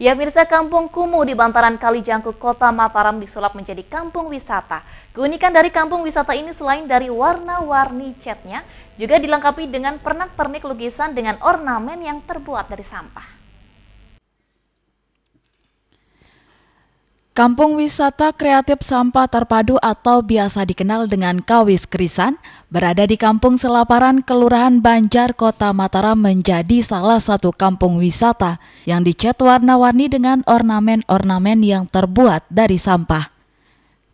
Ya mirsa, Kampung Kumuh di bantaran Kalijangkung, Kota Mataram disulap menjadi kampung wisata. Keunikan dari kampung wisata ini selain dari warna-warni catnya, juga dilengkapi dengan pernak-pernik lukisan dengan ornamen yang terbuat dari sampah. Kampung Wisata Kreatif Sampah Terpadu atau biasa dikenal dengan Kawis Krisan berada di Kampung Selaparan, Kelurahan Banjar, Kota Mataram menjadi salah satu kampung wisata yang dicat warna-warni dengan ornamen-ornamen yang terbuat dari sampah.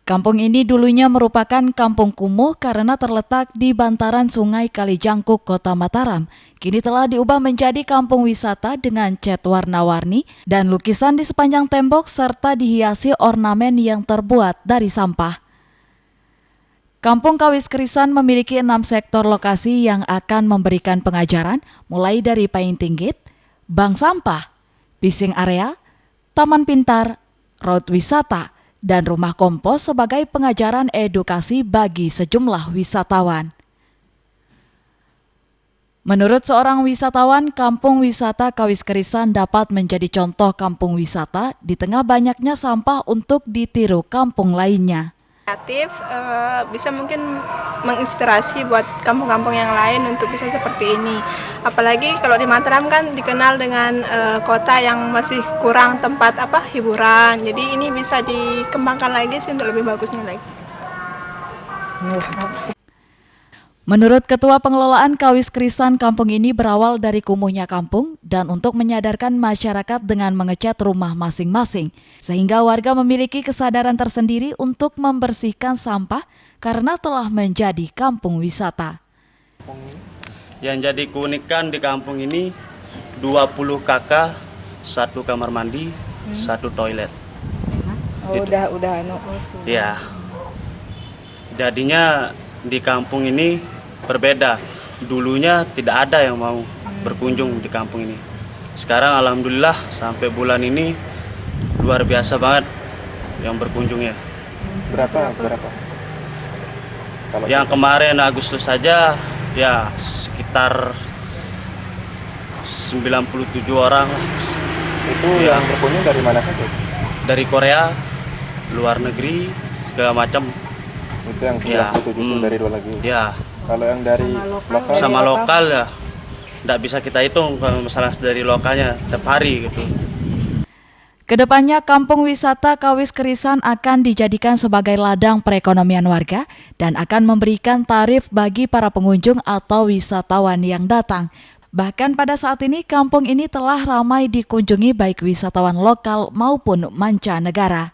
Kampung ini dulunya merupakan kampung kumuh karena terletak di bantaran Sungai Kalijangkung, Kota Mataram. Kini telah diubah menjadi kampung wisata dengan cat warna-warni dan lukisan di sepanjang tembok serta dihiasi ornamen yang terbuat dari sampah. Kampung Kawis Krisan memiliki 6 sektor lokasi yang akan memberikan pengajaran mulai dari painting gate, bank sampah, fishing area, taman pintar, road wisata, dan rumah kompos sebagai pengajaran edukasi bagi sejumlah wisatawan. Menurut seorang wisatawan, kampung wisata Kawis Krisan dapat menjadi contoh kampung wisata di tengah banyaknya sampah untuk ditiru kampung lainnya. Kreatif bisa mungkin menginspirasi buat kampung-kampung yang lain untuk bisa seperti ini. Apalagi kalau di Mataram kan dikenal dengan kota yang masih kurang tempat hiburan. Jadi ini bisa dikembangkan lagi sih untuk lebih bagusnya lagi. Menurut Ketua Pengelolaan Kawis Krisan, kampung ini berawal dari kumuhnya kampung dan untuk menyadarkan masyarakat dengan mengecat rumah masing-masing, sehingga warga memiliki kesadaran tersendiri untuk membersihkan sampah karena telah menjadi kampung wisata. Yang jadi keunikan di kampung ini 20 kakak, 1 kamar mandi, 1 toilet. Oh, gitu. udah Ya. Jadinya di kampung ini berbeda. Dulunya tidak ada yang mau berkunjung di kampung ini. Sekarang alhamdulillah sampai bulan ini luar biasa banget yang berkunjungnya. Berapa? Kalau yang kemarin Agustus saja ya sekitar 97 orang lah. itu Ya. yang berkunjung dari mana saja? Dari Korea, luar negeri, segala macam. Itu yang 97 itu dari luar lagi. Ya. Kalau yang dari lokal Sama lokal ya tidak bisa kita hitung kalau masalah dari lokalnya tiap hari gitu. Kedepannya kampung wisata Kawis Krisan akan dijadikan sebagai ladang perekonomian warga dan akan memberikan tarif bagi para pengunjung atau wisatawan yang datang. Bahkan pada saat ini kampung ini telah ramai dikunjungi baik wisatawan lokal maupun mancanegara.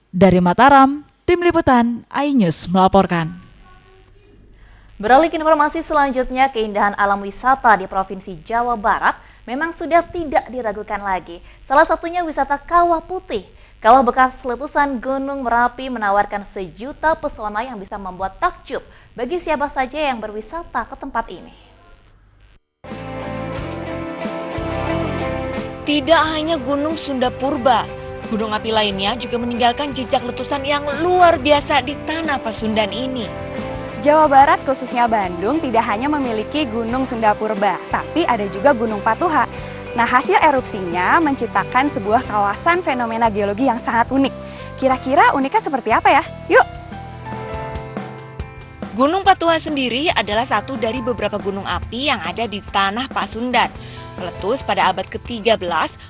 Dari Mataram, Tim Liputan iNews melaporkan. Beralih ke informasi selanjutnya, keindahan alam wisata di Provinsi Jawa Barat memang sudah tidak diragukan lagi. Salah satunya wisata Kawah Putih. Kawah bekas letusan Gunung Merapi menawarkan sejuta pesona yang bisa membuat takjub bagi siapa saja yang berwisata ke tempat ini. Tidak hanya Gunung Sunda Purba, gunung api lainnya juga meninggalkan jejak letusan yang luar biasa di tanah Pasundan ini. Jawa Barat khususnya Bandung tidak hanya memiliki Gunung Sunda Purba, tapi ada juga Gunung Patuha. Nah, hasil erupsinya menciptakan sebuah kawasan fenomena geologi yang sangat unik. Kira-kira uniknya seperti apa ya? Yuk! Gunung Patuha sendiri adalah satu dari beberapa gunung api yang ada di tanah Pasundan. Meletus pada abad ke-13,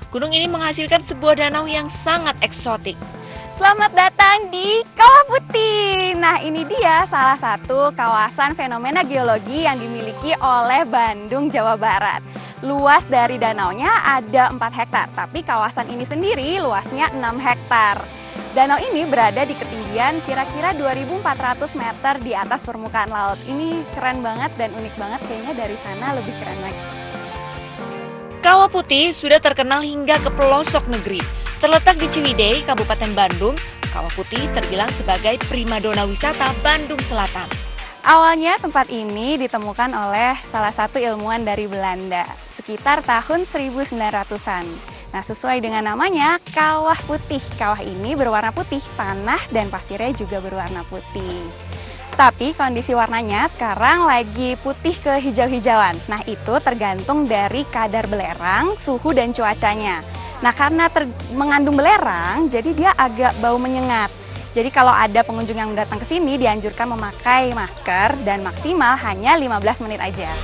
gunung ini menghasilkan sebuah danau yang sangat eksotik. Selamat datang di Kawah Putih. Nah, ini dia salah satu kawasan fenomena geologi yang dimiliki oleh Bandung, Jawa Barat. Luas dari danaunya ada 4 hektar, tapi kawasan ini sendiri luasnya 6 hektar. Danau ini berada di ketinggian kira-kira 2.400 meter di atas permukaan laut. Ini keren banget dan unik banget, kayaknya dari sana lebih keren lagi. Kawah Putih sudah terkenal hingga ke pelosok negeri. Terletak di Ciwidey, Kabupaten Bandung, Kawah Putih terbilang sebagai primadona wisata Bandung Selatan. Awalnya tempat ini ditemukan oleh salah satu ilmuwan dari Belanda sekitar tahun 1900-an. Nah, sesuai dengan namanya, Kawah Putih. Kawah ini berwarna putih, tanah dan pasirnya juga berwarna putih. Tapi kondisi warnanya sekarang lagi putih kehijau-hijauan. Nah, itu tergantung dari kadar belerang, suhu dan cuacanya. Nah, karena mengandung belerang, jadi dia agak bau menyengat. Jadi kalau ada pengunjung yang datang ke sini dianjurkan memakai masker dan maksimal hanya 15 menit aja.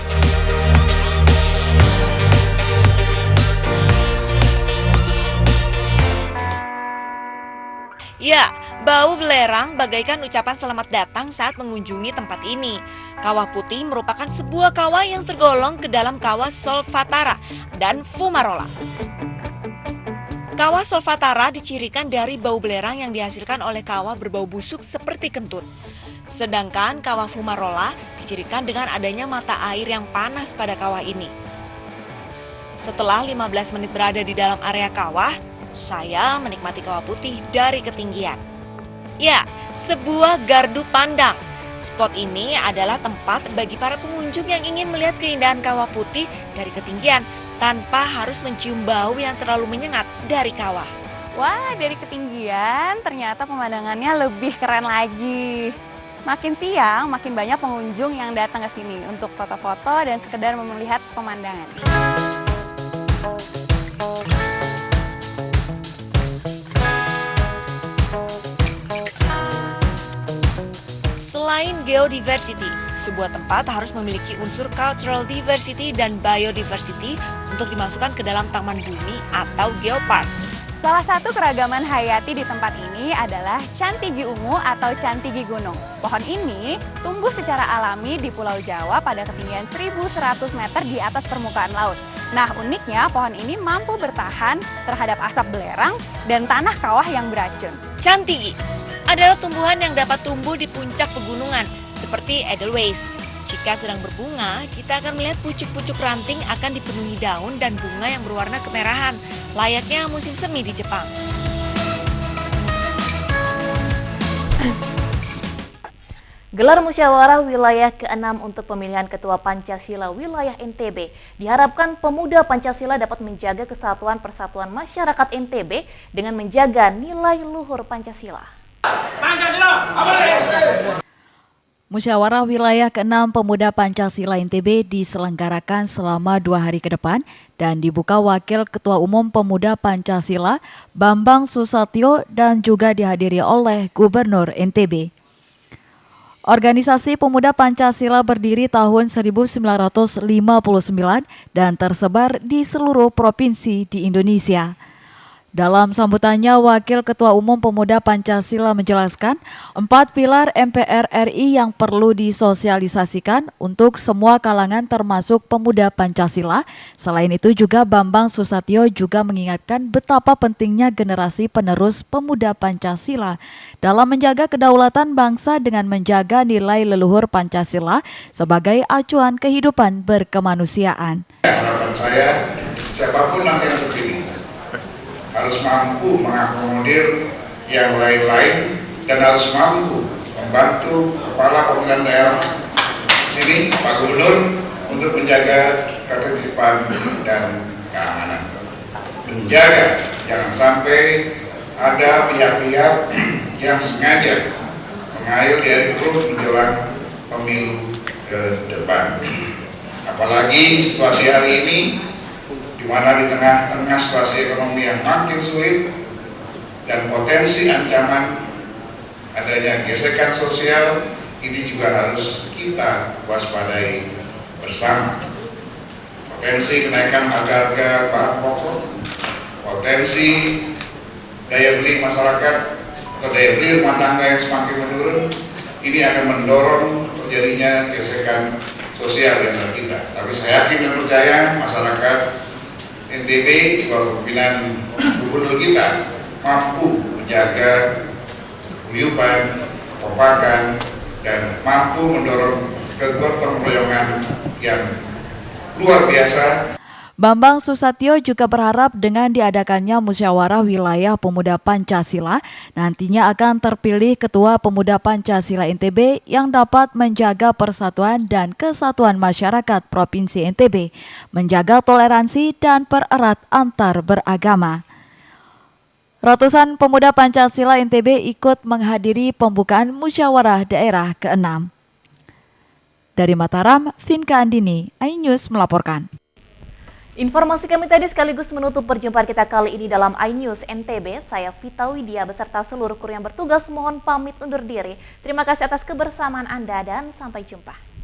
Ya, bau belerang bagaikan ucapan selamat datang saat mengunjungi tempat ini. Kawah putih merupakan sebuah kawah yang tergolong ke dalam kawah Solfatara dan Fumarola. Kawah Solfatara dicirikan dari bau belerang yang dihasilkan oleh kawah berbau busuk seperti kentut. Sedangkan kawah Fumarola dicirikan dengan adanya mata air yang panas pada kawah ini. Setelah 15 menit berada di dalam area kawah, saya menikmati kawah putih dari ketinggian. Ya, sebuah gardu pandang. Spot ini adalah tempat bagi para pengunjung yang ingin melihat keindahan kawah putih dari ketinggian tanpa harus mencium bau yang terlalu menyengat dari kawah. Wah, dari ketinggian ternyata pemandangannya lebih keren lagi. Makin siang, makin banyak pengunjung yang datang ke sini untuk foto-foto dan sekedar melihat pemandangan. Selain geodiversity, sebuah tempat harus memiliki unsur cultural diversity dan biodiversity untuk dimasukkan ke dalam taman bumi atau geopark. Salah satu keragaman hayati di tempat ini adalah cantigi ungu atau cantigi gunung. Pohon ini tumbuh secara alami di Pulau Jawa pada ketinggian 1.100 meter di atas permukaan laut. Nah, uniknya pohon ini mampu bertahan terhadap asap belerang dan tanah kawah yang beracun. Cantigi adalah tumbuhan yang dapat tumbuh di puncak pegunungan seperti Edelweiss. Jika sedang berbunga, kita akan melihat pucuk-pucuk ranting akan dipenuhi daun dan bunga yang berwarna kemerahan, layaknya musim semi di Jepang. Gelar musyawarah wilayah ke-6 untuk pemilihan Ketua Pancasila wilayah NTB diharapkan pemuda Pancasila dapat menjaga kesatuan persatuan masyarakat NTB dengan menjaga nilai luhur Pancasila. Musyawarah Wilayah ke-6 Pemuda Pancasila NTB diselenggarakan selama 2 hari ke depan dan dibuka Wakil Ketua Umum Pemuda Pancasila Bambang Susatyo dan juga dihadiri oleh Gubernur NTB. Organisasi Pemuda Pancasila berdiri tahun 1959 dan tersebar di seluruh provinsi di Indonesia. Dalam sambutannya, Wakil Ketua Umum Pemuda Pancasila menjelaskan 4 pilar MPR RI yang perlu disosialisasikan untuk semua kalangan termasuk pemuda Pancasila. Selain itu juga Bambang Susatyo juga mengingatkan betapa pentingnya generasi penerus pemuda Pancasila dalam menjaga kedaulatan bangsa dengan menjaga nilai leluhur Pancasila sebagai acuan kehidupan berkemanusiaan. Harapan saya, siapapun nanti yang terpilih harus mampu mengakomodir yang lain-lain dan harus mampu membantu kepala pemerintahan daerah sini, Pak Gubernur, untuk menjaga ketertiban dan keamanan. Menjaga jangan sampai ada pihak-pihak yang sengaja mengayal dari grup menjelang pemilu ke depan. Apalagi situasi hari ini, di mana di tengah-tengah situasi ekonomi yang makin sulit dan potensi ancaman adanya gesekan sosial, ini juga harus kita waspadai bersama. Potensi kenaikan harga-harga bahan pokok, potensi daya beli masyarakat atau daya beli rumah tangga yang semakin menurun, ini akan mendorong terjadinya gesekan sosial di antara kita. Tapi saya yakin dan percaya masyarakat NTB di bawah pimpinan Gubernur kita mampu menjaga guyuban, kekompakan, dan mampu mendorong kegotong royongan yang luar biasa. Bambang Susatyo juga berharap dengan diadakannya musyawarah wilayah pemuda Pancasila, nantinya akan terpilih Ketua Pemuda Pancasila NTB yang dapat menjaga persatuan dan kesatuan masyarakat Provinsi NTB, menjaga toleransi dan pererat antar beragama. Ratusan pemuda Pancasila NTB ikut menghadiri pembukaan musyawarah daerah ke-6. Dari Mataram, Vinka Andini, iNews melaporkan. Informasi kami tadi sekaligus menutup perjumpaan kita kali ini dalam iNews NTB. Saya Vita Widya beserta seluruh kru yang bertugas mohon pamit undur diri. Terima kasih atas kebersamaan Anda dan sampai jumpa.